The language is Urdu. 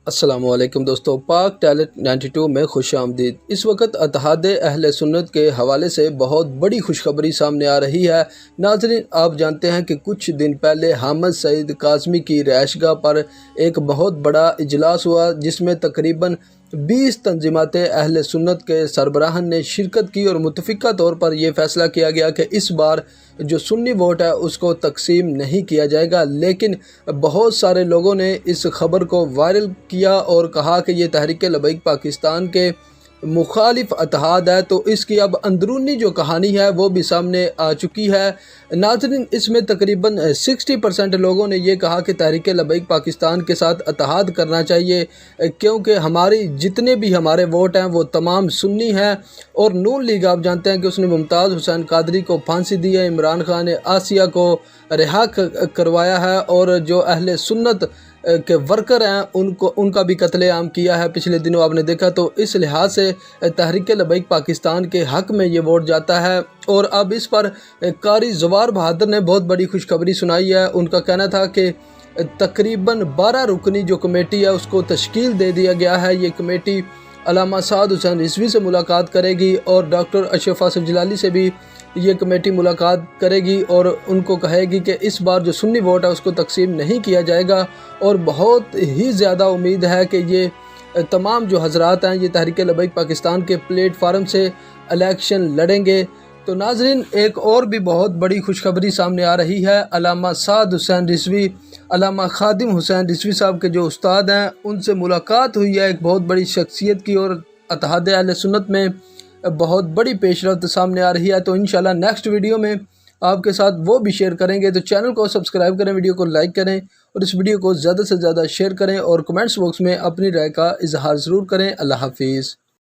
السلام علیکم دوستو، پاک ٹیلنٹ 92 میں خوش آمدید۔ اس وقت اتحاد اہل سنت کے حوالے سے بہت بڑی خوشخبری سامنے آ رہی ہے۔ ناظرین، آپ جانتے ہیں کہ کچھ دن پہلے حامد سعید کاظمی کی رہائش گاہ پر ایک بہت بڑا اجلاس ہوا، جس میں تقریباً 20 تنظیمات اہل سنت کے سربراہان نے شرکت کی اور متفقہ طور پر یہ فیصلہ کیا گیا کہ اس بار جو سنی ووٹ ہے اس کو تقسیم نہیں کیا جائے گا۔ لیکن بہت سارے لوگوں نے اس خبر کو وائرل کیا اور کہا کہ یہ تحریک لبیک پاکستان کے مخالف اتحاد ہے، تو اس کی اب اندرونی جو کہانی ہے وہ بھی سامنے آ چکی ہے۔ ناظرین، اس میں تقریباً 60% لوگوں نے یہ کہا کہ تحریک لبیک پاکستان کے ساتھ اتحاد کرنا چاہیے، کیونکہ جتنے بھی ہمارے ووٹ ہیں وہ تمام سنی ہیں۔ اور نون لیگ، آپ جانتے ہیں کہ اس نے ممتاز حسین قادری کو پھانسی دی ہے، عمران خان نے آسیہ کو رہا کروایا ہے، اور جو اہل سنت کے ورکر ہیں ان کا بھی قتل عام کیا ہے پچھلے دنوں، آپ نے دیکھا۔ تو اس لحاظ سے تحریک لبیک پاکستان کے حق میں یہ ووٹ جاتا ہے۔ اور اب اس پر قاری زوار بہادر نے بہت بڑی خوشخبری سنائی ہے۔ ان کا کہنا تھا کہ تقریباً 12 رکنی جو کمیٹی ہے اس کو تشکیل دے دیا گیا ہے۔ یہ کمیٹی علامہ سعد حسین رضوی سے ملاقات کرے گی، اور ڈاکٹر اشرف آصف جلالی سے بھی یہ کمیٹی ملاقات کرے گی، اور ان کو کہے گی کہ اس بار جو سنی ووٹ ہے اس کو تقسیم نہیں کیا جائے گا۔ اور بہت ہی زیادہ امید ہے کہ یہ تمام جو حضرات ہیں یہ تحریک لبیک پاکستان کے پلیٹ فارم سے الیکشن لڑیں گے۔ تو ناظرین، ایک اور بھی بہت بڑی خوشخبری سامنے آ رہی ہے۔ علامہ سعد حسین رضوی، علامہ خادم حسین رضوی صاحب کے جو استاد ہیں ان سے ملاقات ہوئی ہے ایک بہت بڑی شخصیت کی، اور اتحاد اہل سنت میں بہت بڑی پیش رفت سامنے آ رہی ہے۔ تو انشاءاللہ نیکسٹ ویڈیو میں آپ کے ساتھ وہ بھی شیئر کریں گے۔ تو چینل کو سبسکرائب کریں، ویڈیو کو لائک کریں، اور اس ویڈیو کو زیادہ سے زیادہ شیئر کریں، اور کمنٹس باکس میں اپنی رائے کا اظہار ضرور کریں۔ اللہ حافظ۔